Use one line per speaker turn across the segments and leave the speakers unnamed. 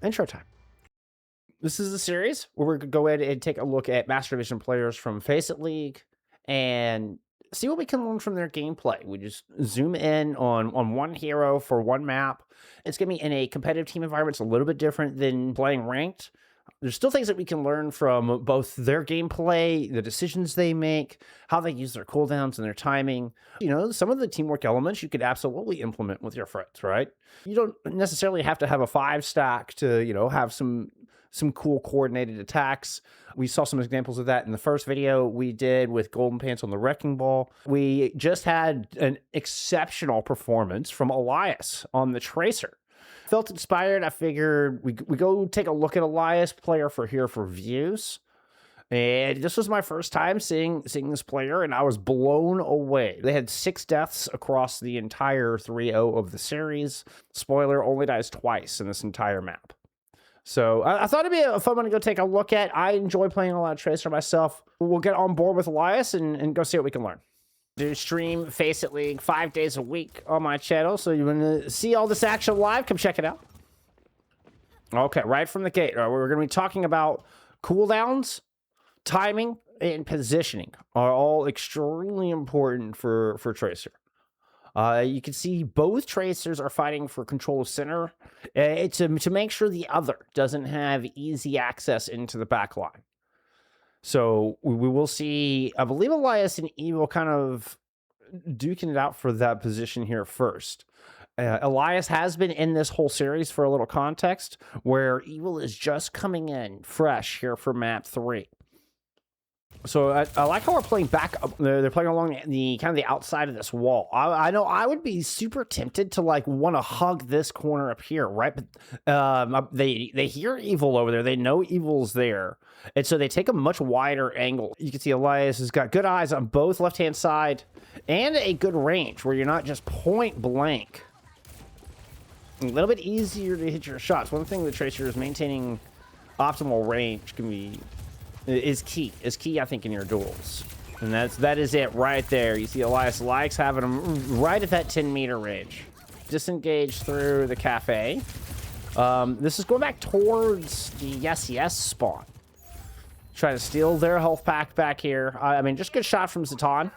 intro time. This is a series where we're going to go ahead and take a look at Master Division players from FACEIT League and see what we can learn from their gameplay. We just zoom in on one hero for one map. It's going to be in a competitive team environment. It's a little bit different than playing ranked. There's still things that we can learn from both their gameplay, the decisions they make, how they use their cooldowns and their timing. You know, some of the teamwork elements you could absolutely implement with your friends, right? You don't necessarily have to have a 5-stack to, you know, have some cool coordinated attacks. We saw some examples of that in the first video we did with Golden Pants on the Wrecking Ball. We just had an exceptional performance from Elias on the Tracer. Felt inspired. I figured we go take a look at Elias, player for here for views. And this was my first time seeing this player, and I was blown away. They had 6 deaths across the entire 3-0 of the series. Spoiler, only dies twice in this entire map. So I thought it'd be a fun one to go take a look at. I enjoy playing a lot of Tracer myself. We'll get on board with Elias and go see what we can learn. Do stream FACEIT League 5 days a week on my channel. So you want to see all this action live? Come check it out. Okay, right from the gate. We're going to be talking about cooldowns, timing, and positioning are all extremely important for Tracer. You can see both Tracers are fighting for control of center to make sure the other doesn't have easy access into the back line. So we will see, I believe Elias and Evil kind of duking it out for that position here first. Elias has been in this whole series for a little context, where Evil is just coming in fresh here for map 3. So I like how we're playing back up. They're playing along the kind of the outside of this wall. I know I would be super tempted to like want to hug this corner up here, right? But they hear Evil over there. They know Evil's there, and so they take a much wider angle. You can see Elias has got good eyes on both left-hand side and a good range where you're not just point blank. A little bit easier to hit your shots. One thing the Tracer is maintaining optimal range is key, I think, in your duels. And that is it right there. You see Elias likes having them right at that 10-meter range. Disengage through the cafe. This is going back towards the YesYes spawn. Try to steal their health pack back here. I mean, just good shot from Zatan.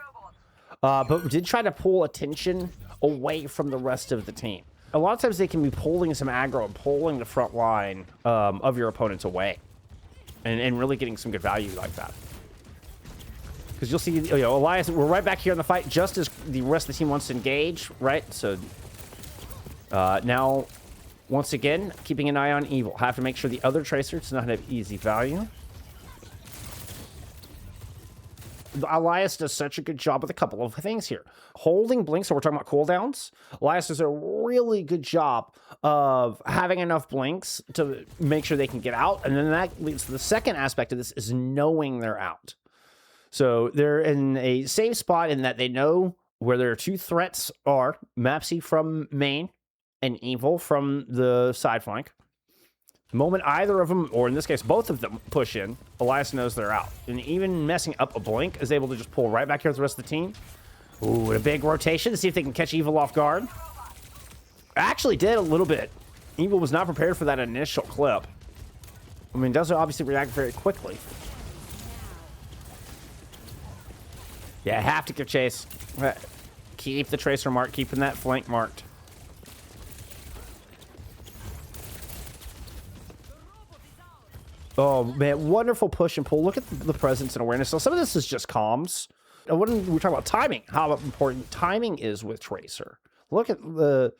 But did try to pull attention away from the rest of the team. A lot of times they can be pulling some aggro and pulling the front line of your opponents away. And really getting some good value like that. Because you'll see, you know, Elias, we're right back here in the fight just as the rest of the team wants to engage, right? So now, once again, keeping an eye on Evil. Have to make sure the other Tracer does not have easy value. Elias does such a good job with a couple of things here. Holding Blink, so we're talking about cooldowns. Elias does a really good job of having enough blinks to make sure they can get out. And then that leads to the second aspect of this is knowing they're out. So they're in a safe spot in that they know where their 2 threats are. Mapsy from main and Evil from the side flank. The moment either of them, or in this case, both of them push in, Elias knows they're out. And even messing up a blink is able to just pull right back here with the rest of the team. Ooh, a big rotation to see if they can catch Evil off guard. Actually did a little bit. Evil was not prepared for that initial clip. I mean, doesn't obviously react very quickly. Yeah, have to give chase. Keep the Tracer mark, keeping that flank marked. Oh, man, wonderful push and pull. Look at the presence and awareness. So some of this is just comms. And when we're talking about timing, how important timing is with Tracer. Look at the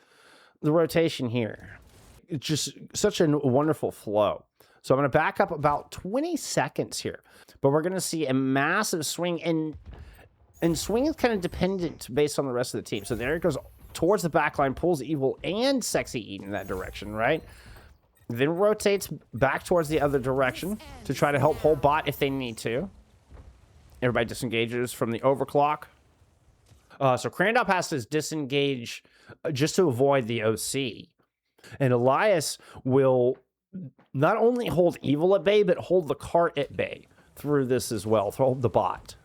rotation here. It's just such a wonderful flow. So I'm going to back up about 20 seconds here. But we're going to see a massive swing. And swing is kind of dependent based on the rest of the team. So there it goes towards the back line, pulls Evil and Sexy Eat in that direction, right? Then rotates back towards the other direction to try to help hold bot if they need to. Everybody disengages from the overclock. So Crandop has to disengage just to avoid the OC. And Elias will not only hold Evil at bay, but hold the cart at bay through this as well, through the bot.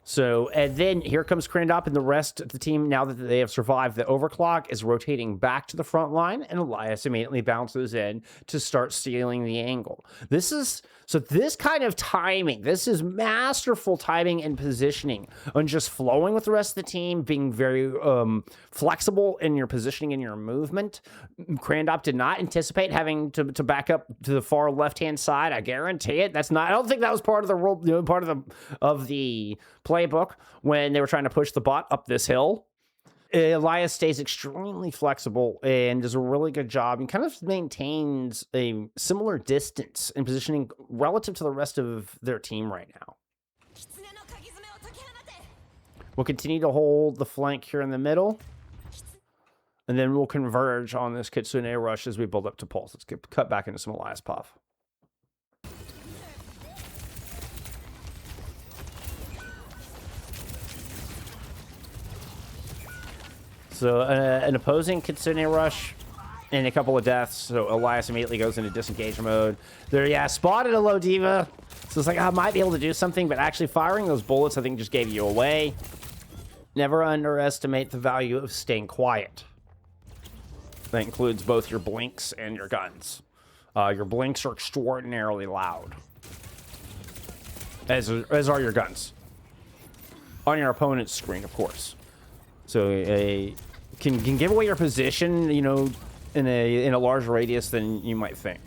So, and then here comes Crandop, and the rest of the team, now that they have survived the overclock, is rotating back to the front line, and Elias immediately bounces in to start stealing the angle. This kind of timing, this is masterful timing and positioning on just flowing with the rest of the team, being very flexible in your positioning and your movement. Crandop did not anticipate having to back up to the far left-hand side. I guarantee it. I don't think that was part of the role, part of the playbook when they were trying to push the bot up this hill. Elias stays extremely flexible and does a really good job and kind of maintains a similar distance and positioning relative to the rest of their team right now. We'll continue to hold the flank here in the middle, and then we'll converge on this Kitsune rush as we build up to pulse. Let's cut back into some Elias puff. So an opposing Kitsune rush and a couple of deaths. So Elias immediately goes into disengage mode. There, yeah, spotted a low diva. So it's like, I might be able to do something, but actually firing those bullets, I think, just gave you away. Never underestimate the value of staying quiet. That includes both your blinks and your guns. Your blinks are extraordinarily loud, as are your guns. On your opponent's screen, of course. So can give away your position, you know, in a larger radius than you might think.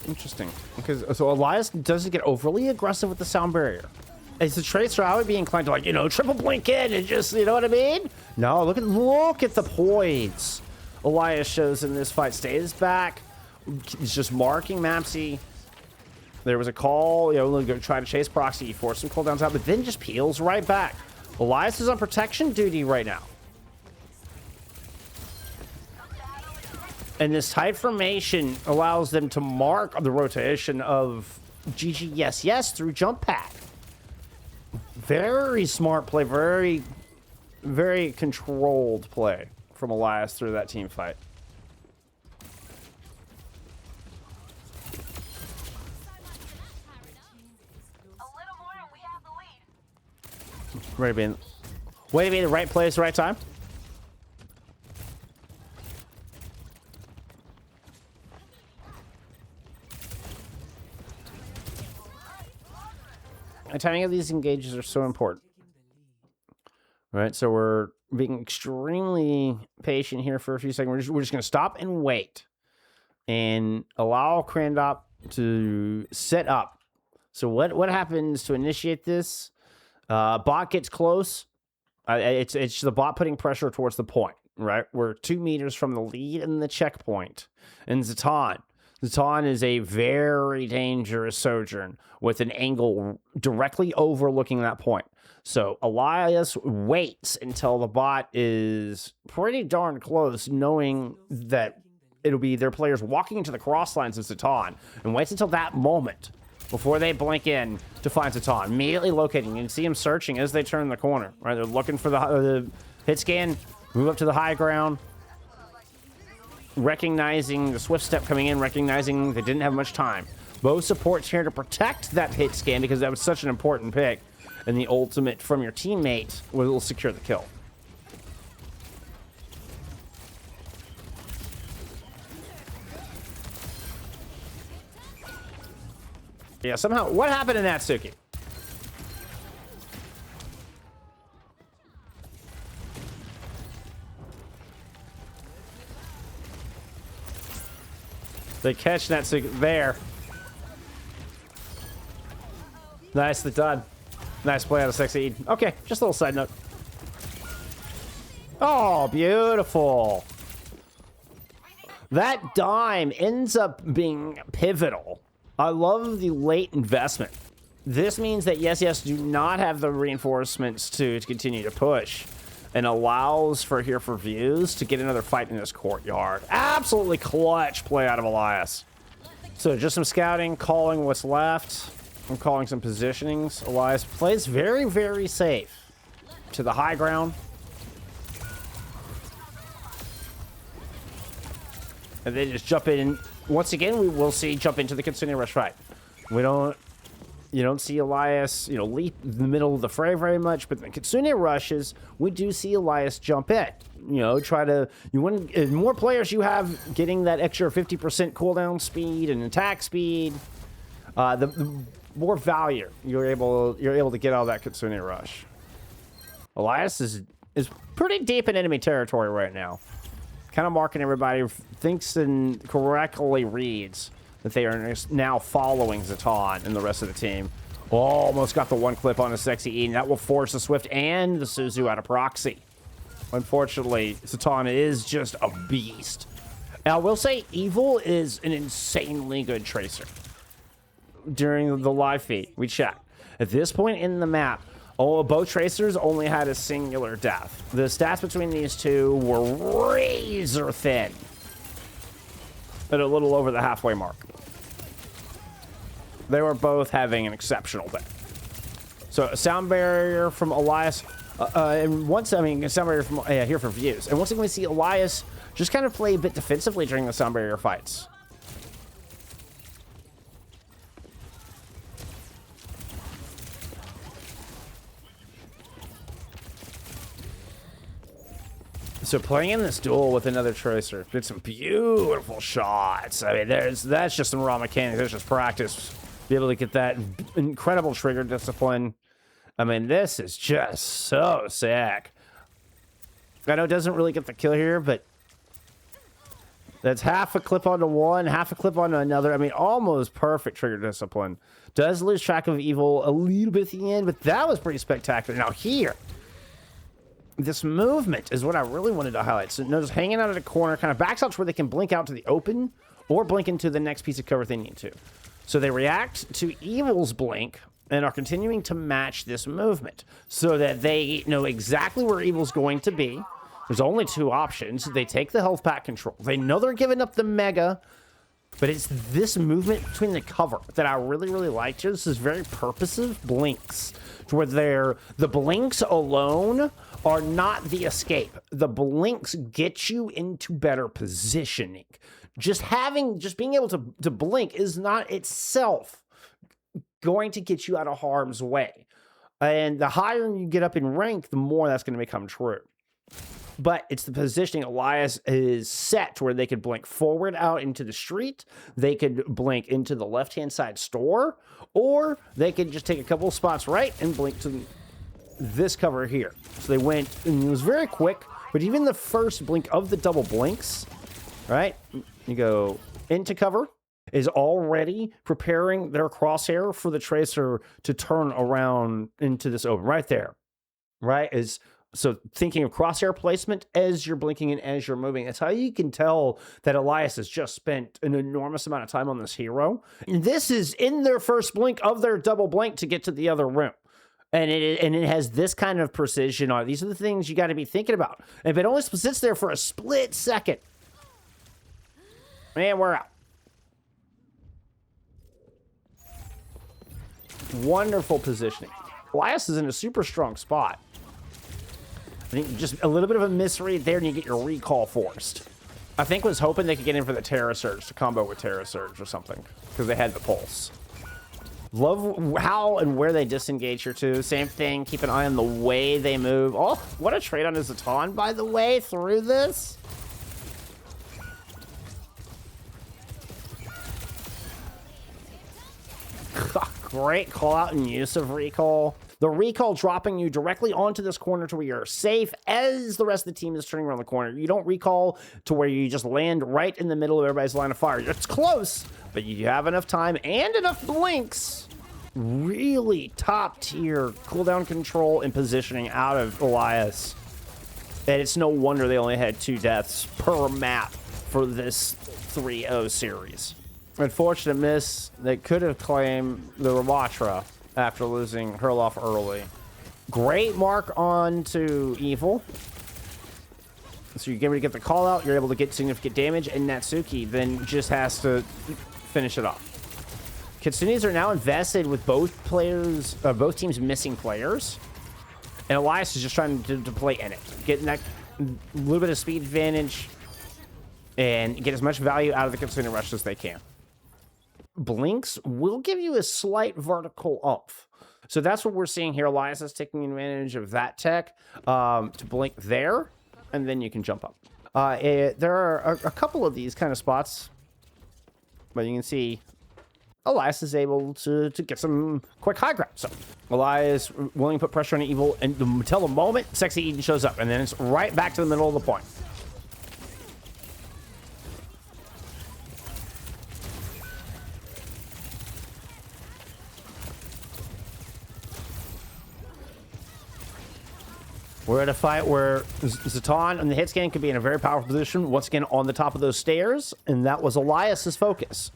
Interesting. Because so Elias doesn't get overly aggressive with the sound barrier. As a tracer, I would be inclined to, like, you know, triple blink in and just, you know what I mean? No, look at the poise Elias shows in this fight. Stays back. He's just marking Mapsy. There was a call, you know, go try to chase Proxy. He forced some cooldowns out, but then just peels right back. Elias is on protection duty right now. And this tight formation allows them to mark the rotation of GG YesYes through jump pad. Very smart play, very, very controlled play from Elias through that team fight. Way to be in the right place, right time. The timing of these engages are so important. Right, so we're being extremely patient here for a few seconds. We're just going to stop and wait and allow Crandop to set up. So what happens to initiate this? Bot gets close. It's the bot putting pressure towards the point, right? We're 2 meters from the lead and the checkpoint. And Zatan is a very dangerous Sojourn with an angle directly overlooking that point. So Elias waits until the bot is pretty darn close, knowing that it'll be their players walking into the cross lines of Zatan, and waits until that moment before they blink in to find Zatan. Immediately locating. You can see him searching as they turn the corner. Right, they're looking for the hit scan, move up to the high ground, recognizing the swift step coming in, recognizing they didn't have much time. Both supports here to protect that hit scan because that was such an important pick, and the ultimate from your teammate will secure the kill. Yeah, somehow, what happened in Natsuki? They catch Natsuki there. Nicely done. Nice play out of FACEIT. Okay, just a little side note. Oh, beautiful. That dime ends up being pivotal. I love the late investment. This means that YesYes do not have the reinforcements to continue to push, and allows for here for views to get another fight in this courtyard. Absolutely clutch play out of Elias. So just some scouting, calling what's left. I'm calling some positionings. Elias plays very, very safe to the high ground. And they just jump in. Once again, we will see jump into the Kitsune Rush fight. You don't see Elias, leap in the middle of the fray very much, but the Kitsune rushes, we do see Elias jump in. More players you have getting that extra 50% cooldown speed and attack speed, the more value you're able to get out of that Kitsune rush. Elias is pretty deep in enemy territory right now. Kind of marking everybody, thinks and correctly reads that they are now following Zaton and the rest of the team. Almost got the one clip on a Sexy E, and that will force the Swift and the Suzu out of proxy. Unfortunately, Zaton is just a beast. Now, I will say Evil is an insanely good tracer. During the live feed, we checked. At this point in the map, both tracers only had a singular death. The stats between these two were razor thin. At a little over the halfway mark. They were both having an exceptional day. So a sound barrier from Elias, and once, a sound barrier from here for views. And once again, we see Elias just kind of play a bit defensively during the sound barrier fights. So playing in this duel with another tracer, did some beautiful shots. I mean, that's just some raw mechanics. There's just practice. Be able to get that incredible trigger discipline. I mean, this is just so sick. I know it doesn't really get the kill here, but that's half a clip onto one, half a clip onto another. I mean, almost perfect trigger discipline. Does lose track of Evil a little bit at the end, but that was pretty spectacular. Now here, this movement is what I really wanted to highlight. So notice hanging out at a corner, kind of backs out to where they can blink out to the open or blink into the next piece of cover if they need to. So they react to Evil's blink and are continuing to match this movement so that they know exactly where Evil's going to be. There's only two options. They take the health pack control. They know they're giving up the mega, but it's this movement between the cover that I really, really liked. This is very purposive blinks to where the blinks alone are not the escape. The blinks get you into better positioning. Just being able to blink is not itself going to get you out of harm's way. And the higher you get up in rank, the more that's going to become true. But it's the positioning. Elias is set to where they could blink forward out into the street. They could blink into the left-hand side store. Or they could just take a couple of spots right and blink to this cover here. So they went, and it was very quick. But even the first blink of the double blinks, right? You go into cover, is already preparing their crosshair for the tracer to turn around into this open. Right there. Right? So thinking of crosshair placement as you're blinking and as you're moving. That's how you can tell that Elias has just spent an enormous amount of time on this hero. And this is in their first blink of their double blink to get to the other room. And it has this kind of precision on it. These are the things you got to be thinking about. If it only sits there for a split second, man, we're out. Wonderful positioning. Elias is in a super strong spot. I think just a little bit of a misread there and you get your recall forced. I think was hoping they could get in for the Terra Surge to combo with Terra Surge or something because they had the pulse. Love how and where they disengage here too. Same thing. Keep an eye on the way they move. Oh, what a trade on his Zaton, by the way, through this. Great call out and use of recall. The recall dropping you directly onto this corner to where you're safe as the rest of the team is turning around the corner. You don't recall to where you just land right in the middle of everybody's line of fire. It's close, but you have enough time and enough blinks. Really top tier cooldown control and positioning out of Elias. And it's no wonder they only had 2 deaths per map for this 3-0 series. Unfortunate miss. They could have claimed the Ramatra after losing Hurloff early. Great mark on to Evil. So you're able to get the call out, you're able to get significant damage, and Natsuki then just has to finish it off. Kitsunes are now invested with both teams missing players. And Elias is just trying to play in it. Getting that little bit of speed advantage and get as much value out of the Kitsune Rush as they can. Blinks will give you a slight vertical oomph. So that's what we're seeing here. Elias is taking advantage of that tech to blink there, and then you can jump up. There are a couple of these kind of spots, but you can see Elias is able to get some quick high ground. So Elias willing to put pressure on Evil until the moment Sexy Eden shows up, and then it's right back to the middle of the point. We're at a fight where Zatan and the hit scan could be in a very powerful position, once again on the top of those stairs, and that was Elias's focus.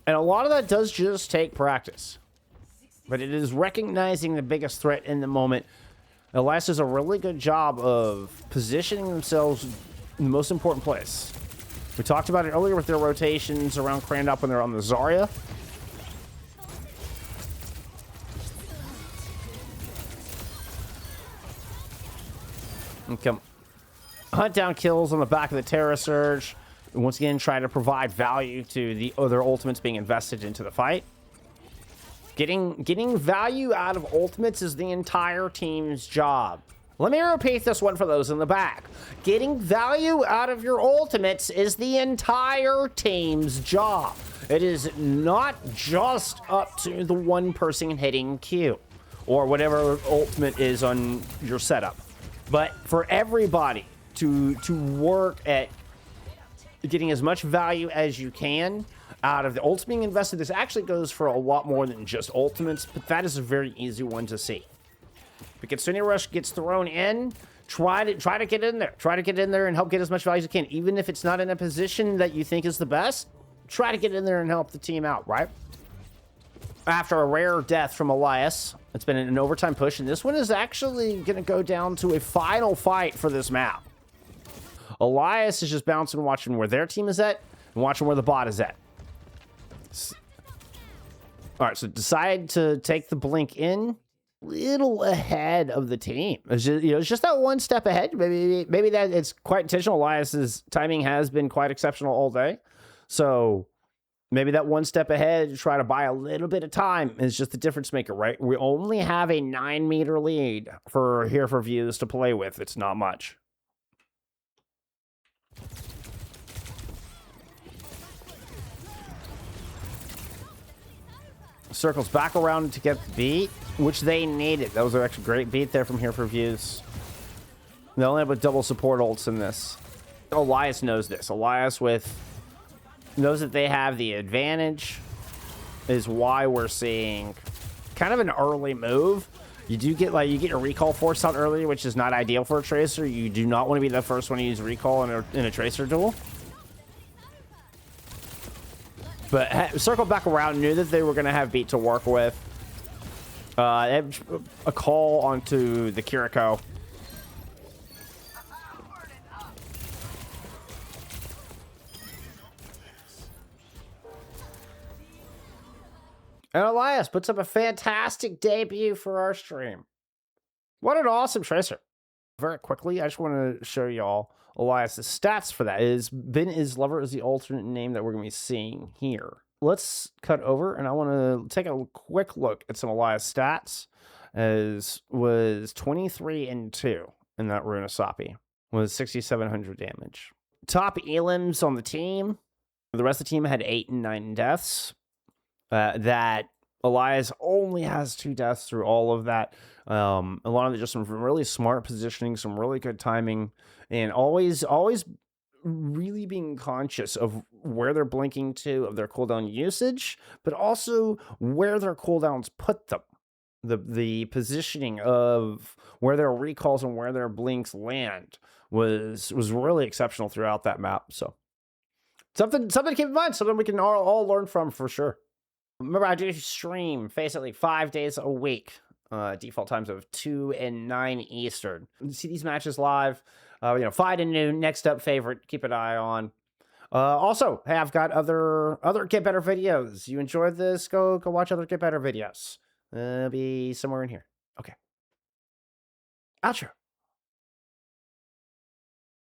And a lot of that does just take practice. But it is recognizing the biggest threat in the moment. Elias does a really good job of positioning themselves in the most important place. We talked about it earlier with their rotations around Crandop when they're on the Zarya. And come hunt down kills on the back of the Terra Surge. And once again, try to provide value to the other ultimates being invested into the fight. Getting value out of ultimates is the entire team's job. Let me repeat this one for those in the back. Getting value out of your ultimates is the entire team's job. It is not just up to the one person hitting Q or whatever ultimate is on your setup. But for everybody to work at getting as much value as you can out of the ultimates being invested. This actually goes for a lot more than just ultimates, but that is a very easy one to see. If Kitsune Rush gets thrown in, try to get in there. Try to get in there and help get as much value as you can. Even if it's not in a position that you think is the best, try to get in there and help the team out, right? After a rare death from Elias, it's been an overtime push, and this one is actually going to go down to a final fight for this map. Elias is just bouncing, watching where their team is at, and watching where the bot is at. All right, so decide to take the blink in, little ahead of the team. It's just, it's just that one step ahead. Maybe that it's quite intentional. Elias's timing has been quite exceptional all day, so maybe that one step ahead, try to buy a little bit of time is just the difference maker, right? We only have a 9-meter lead for views to play with. It's not much. Circles back around to get the beat, which they needed. That was an actually great beat there from here for views. They only have a double support ults in this. Elias knows this. Elias knows that they have the advantage, is why we're seeing kind of an early move. You do get you get your recall force out early, which is not ideal for a Tracer. You do not want to be the first one to use recall in a Tracer duel. But circled back around, knew that they were going to have beat to work with. They have a call onto the Kiriko. And Elias puts up a fantastic debut for our stream. What an awesome Tracer. Very quickly, I just want to show y'all Elias' stats for that. Ben is Lover is the alternate name that we're going to be seeing here. Let's cut over, and I want to take a quick look at some Elias stats. As was 23 and 2 in that Runasapi. Was 6,700 damage. Top elims on the team. The rest of the team had 8 and 9 deaths. That Elias only has 2 deaths through all of that. A lot of it just some really smart positioning, some really good timing, and always really being conscious of where they're blinking to, of their cooldown usage, but also where their cooldowns put them. The positioning of where their recalls and where their blinks land was really exceptional throughout that map. So something to keep in mind, something we can all learn from for sure. Remember, I do stream FACEIT League 5 days a week. Default times of 2 and 9 Eastern. See these matches live. 5 to noon. Next up, favorite. Keep an eye on. Also, hey, I've got other Get Better videos. You enjoyed this? Go watch other Get Better videos. Be somewhere in here. Okay. Outro.